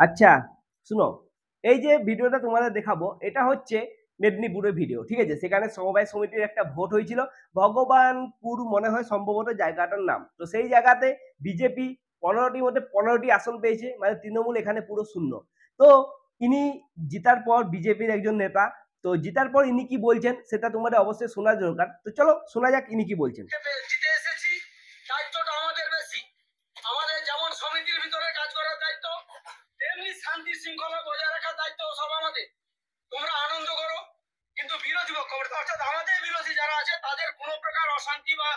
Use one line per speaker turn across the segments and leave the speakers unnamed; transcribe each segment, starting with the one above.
আচ্ছা শুনো, এই যে ভিডিওটা তোমাদের দেখাবো এটা হচ্ছে মেদিনীপুরের ভিডিও, ঠিক আছে। সেখানে সমবায় সমিতির একটা ভোট হয়েছিল, ভগবানপুর মনে হয় সম্ভবত জায়গাটার নাম। তো সেই জায়গাতে বিজেপি 15টির মধ্যে 15টি আসন পেয়েছে, মানে তৃণমূল এখানে পুরো শূন্য। তো ইনি জিতার পর বিজেপির একজন নেতা, তো জিতার পর ইনি কি বলছেন সেটা তোমাদের অবশ্যই শোনা দরকার। তো চলো শোনা যাক ইনি কি বলছেন।
জিতে এসেছি, দায়িত্বটা আমাদের বেশি। আমাদের যেমন সমিতির ভিতরে কাজ করার দায়িত্ব, তেমনি শান্তি শৃঙ্খলা বজায় রাখার দায়িত্ব সব আমাদের। তোমরা আনন্দ করো, কিন্তু বিরোধী পক্ষ অর্থাৎ আমাদের বিরোধী যারা আছে তাদের কোনো প্রকার অশান্তি বা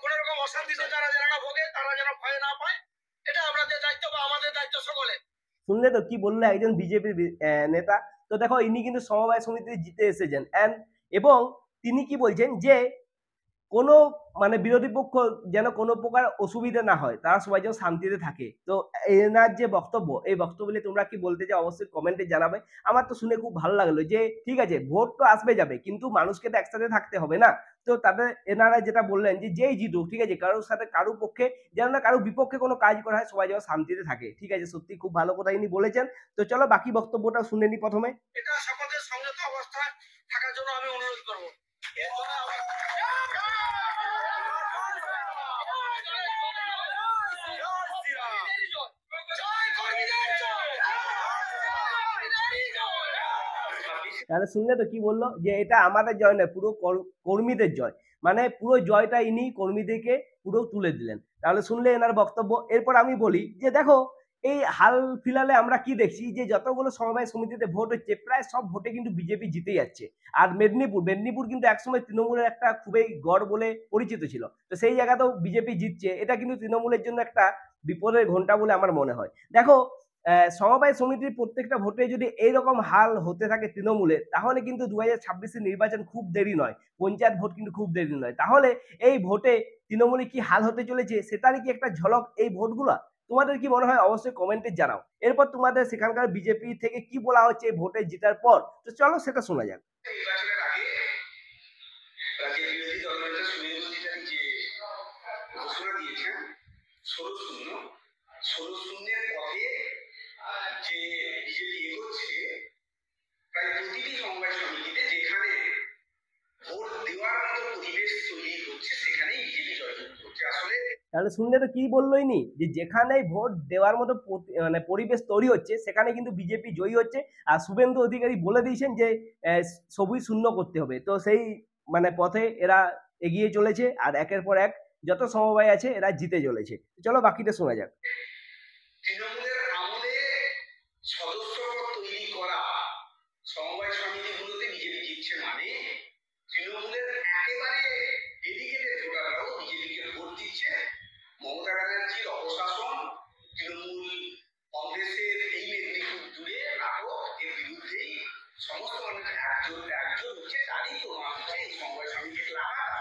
কোন রকম অশান্তিতে যারা যেন না ভোগে, তারা যেন ভয় না পায়, এটা আমাদের দায়িত্ব বা আমাদের দায়িত্ব সকলে।
শুনলে তো কি বললো একজন বিজেপির নেতা। তো দেখো ইনি কিন্তু সমবায় সমিতিতে জিতে এসেছেন এবং তিনি কি বলছেন যে কোনো মানে বিরোধী পক্ষ যেন কোনো প্রকার অসুবিধা না হয়, তারা সবাই যেন শান্তিতে থাকে। তো এনার যে বক্তব্য, এই বক্তব্য নিয়ে তোমরা কি বলতে চাও অবশ্যই কমেন্টে জানাবে। আমার তো শুনে খুব ভালো লাগলো যে ঠিক আছে ভোট তো আসবে যাবে, কিন্তু মানুষকে তো একসাথে থাকতে হবে না। তো তাদের এনারা যেটা বললেন যে যেই জিতুক, ঠিক আছে, কারোর সাথে কারোর পক্ষে যেন না কারোর বিপক্ষে কোনো কাজ করা হয়, সবাই যেন শান্তিতে থাকে, ঠিক আছে। সত্যি খুব ভালো কথা ইনি বলেছেন। তো চলো বাকি বক্তব্যটা শুনে নি প্রথমে।
এটা সকলের সংযত অবস্থায় থাকার জন্য আমি অনুরোধ করবো।
তাহলে শুনলে তো কি বললো যে এটা আমাদের জয় নয়, পুরো কর্মীদের জয়, মানে পুরো জয়টা ইনি কর্মীদেরকে পুরো তুলে দিলেন। তাহলে শুনলে এনার বক্তব্য। এরপর আমি বলি যে দেখো এই হাল ফিলালে আমরা কি দেখছি যে যতগুলো সমবায় সমিতিতে ভোট হচ্ছে প্রায় সব ভোটে কিন্তু বিজেপি জিতে যাচ্ছে। আর মেদিনীপুর কিন্তু একসময় তৃণমূলের একটা খুবই গড় বলে পরিচিত ছিল, তো সেই জায়গাতেও বিজেপি জিতছে, এটা কিন্তু তৃণমূলের জন্য একটা বিপদের ঘন্টা বলে আমার মনে হয়। দেখো সমবায় সমিতির প্রত্যেকটা ভোটে যদি এইরকম হাল হতে থাকে তৃণমূলের, তাহলে কিন্তু 2026 নির্বাচন খুব দেরি নয়, পঞ্চায়েত ভোট কিন্তু খুব দেরি নয়। তাহলে এই ভোটে তৃণমূলে কি হাল হতে চলেছে সেটারই কি একটা ঝলক এই ভোটগুলো। তোমাদের কি মনে হয় অবশ্যই কমেন্টে জানাও। এরপর তোমাদের সেখানকার বিজেপি থেকে কি বলা হচ্ছে এই ভোটে জেতার পর, তো চলো সেটা শোনা যাক। তাহলে শুনলে তো কি বললো ইনি যে যেখানে ভোট দেওয়ার মতো মানে পরিবেশ তৈরি হচ্ছে সেখানে কিন্তু বিজেপি জয়ী হচ্ছে। আর শুভেন্দু অধিকারী বলে দিয়েছেন যে সবুজ শূন্য করতে হবে, তো সেই মানে পথে এরা এগিয়ে চলেছে আর একের পর এক যত সমবায় আছে এরা জিতে চলেছে। চলো বাকিটা শোনা যাক।
তৃণমূলের আমলে সদস্যপদ তৈরি করা সমবায় সমিতিগুলোতে বিজেপি জিতছে, মানে তৃণমূলের একেবারে ডেডিকেটেড ভোটাররাও বিজেপিকে ভোট দিচ্ছে। মমতা ব্যানার্জির অপশাসন, তৃণমূল কংগ্রেসের এই মেদিনীপুর জুড়ে নাটক, এর বিরুদ্ধেই সমস্ত মানুষ একজন হচ্ছে। তারই প্রমাণ হচ্ছে এই সমবায় সমিতির লাগাতার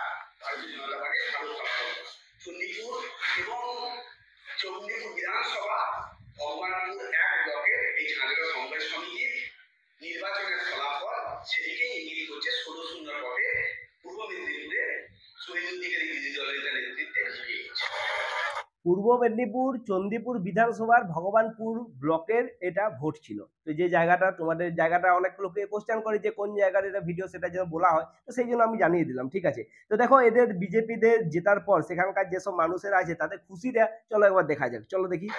ভারতীয় জনতা পার্টির ভালো ফলাফল। চণ্ডীপুর এবং চণ্ডীপুর বিধানসভা ভগবানপুর 1 ব্লকের এই ঝাঁঝরা সমবায় সমিতির নির্বাচনের ফলাফল সেদিকেই ইঙ্গিত করছে। 16-0 ভোটে পূর্ব মেদিনীপুরে শুভেন্দু অধিকারী বিরোধী দলের নেতৃত্বে জিতে গেছে।
পূর্ব মেদিনীপুর চণ্ডীপুর বিধানসভার ভগবানপুর ব্লকের এটা ভোট ছিল। তো যে জায়গাটা তোমাদের জায়গাটা অনেক লোকে কোশ্চেন করে যে কোন জায়গার এটা ভিডিও, সেটা যেন বলা হয়, তো সেই জন্য আমি জানিয়ে দিলাম, ঠিক আছে। তো দেখো এদের বিজেপিদের জেতার পর সেখানকার যেসব মানুষেরা আছে তাদের খুশিটা চলো একবার দেখা যাক, চলো দেখি।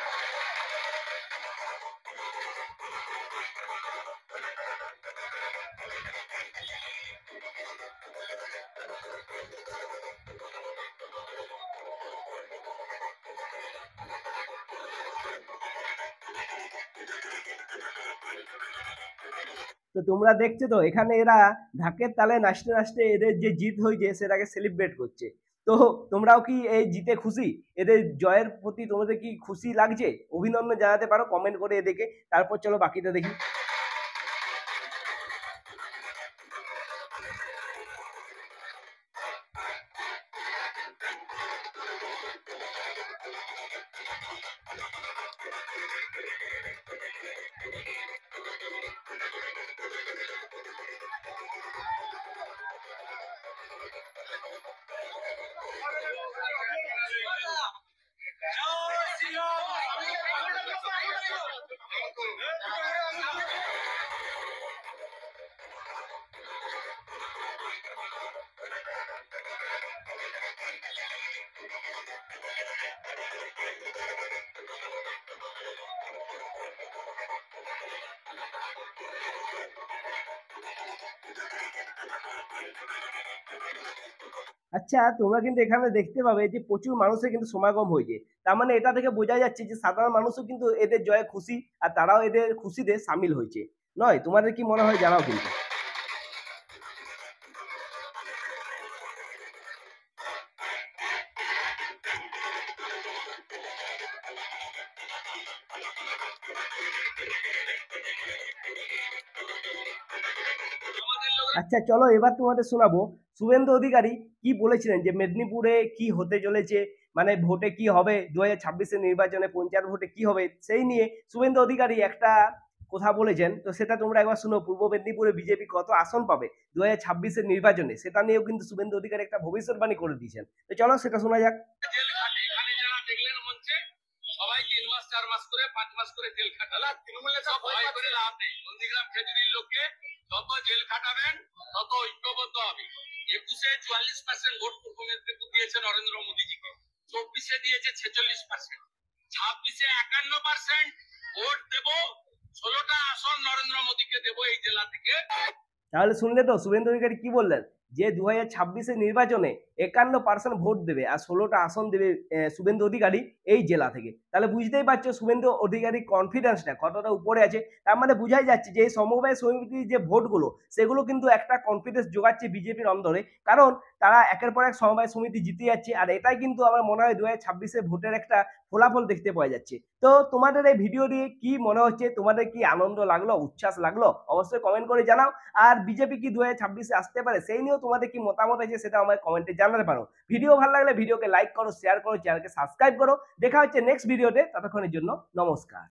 তো তোমরা দেখছো তো এখানে এরা ঢাকের তালে নাচতে নাচতে এদের যে জিত হয়েছে সেটাকে সেলিব্রেট করছে। তো তোমরাও কি এই জিতে খুশি? এদের জয়ের প্রতি তোমাদের কি খুশি লাগছে? অভিনন্দন জানাতে পারো কমেন্ট করে এদেরকে। তারপর চলো বাকিটা দেখি। আচ্ছা, তোমরা কিন্তু এখানে দেখতে পাবে যে প্রচুর মানুষের কিন্তু সমাগম হয়েছে। তার মানে এটা থেকে বোঝা যাচ্ছে যে সাধারণ মানুষও কিন্তু এদের জয়ে খুশি আর তারাও এদের খুশিতে সামিল হয়েছে। নয়? তোমাদের কি মনে হয় জানাও কিন্তু। আচ্ছা চলো এবার তোমাদের শোনাবো শুভেন্দু অধিকারী কি বলেছিলেন যে মেদিনীপুরে কি হতে চলেছে, মানে ভোটে কি হবে, 2026-এর নির্বাচনে পঞ্চায়েত ভোটে কি হবে সেই নিয়ে শুভেন্দু অধিকারী একটা কথা বলেছেন। তো সেটা তোমরা একবার শুনো। পূর্ব মেদিনীপুরে বিজেপি কত আসন পাবে 2026-এর নির্বাচনে, সেটা নিয়েও কিন্তু শুভেন্দু অধিকারী একটা ভবিষ্যৎবাণী করে দিয়েছেন। তো চলো সেটা শোনা যাক।
এখানে যারা দেখলেন মঞ্চে সবাই 3 মাস 4 মাস করে 5 মাস করে জেল খাটালা। তৃণমূলে সব ভয় করে লাভ নেই। নন্দীগ্রাম খেজুরির লোককে যত জেল খাটাবেন তত ঐক্যবদ্ধ হবে। 21-এ 44% ভোট পূর্ব মেদিনীপুর দিয়েছে নরেন্দ্র মোদীজিকে, 24-এ দিয়েছে 46%, 26-এ 51% ভোট দেব, 16টা আসন নরেন্দ্র মোদীকে দেব এই জেলা থেকে।
তাহলে শুনলে তো শুভেন্দু অধিকারী কি বললেন যে 2026-এর নির্বাচনে 51% ভোট দেবে আর 16টা আসন দেবে শুভেন্দু অধিকারী এই জেলা থেকে। তাহলে বুঝতেই পারছো শুভেন্দু অধিকারীর কনফিডেন্সটা কতটা উপরে আছে। তার মানে বোঝাই যাচ্ছে যে এই সমবায় সমিতির যে ভোটগুলো সেগুলো কিন্তু একটা কনফিডেন্স যোগাচ্ছে বিজেপির অন্দরে, কারণ তারা একের পর এক সমবায় সমিতি জিতে যাচ্ছে। আর এটাই কিন্তু আমার মনে হয় 2026-এর ভোটের একটা ফলাফল দেখতে পাওয়া যাচ্ছে। তো তোমাদের এই ভিডিও দিয়ে কি মনে হচ্ছে, তোমাদের কি আনন্দ লাগলো, উচ্ছ্বাস লাগলো, অবশ্যই কমেন্ট করে জানাও। আর বিজেপি কি 2026-এ আসতে পারে সেই নিয়েও তোমাদের কি মতামত আছে সেটা আমায় কমেন্টে জানাতে পারো। ভিডিও ভালো লাগলে ভিডিওকে লাইক করো, শেয়ার করো, চ্যানেলকে সাবস্ক্রাইব করো। দেখা হচ্ছে নেক্সট ভিডিওতে, ততক্ষণের জন্য নমস্কার।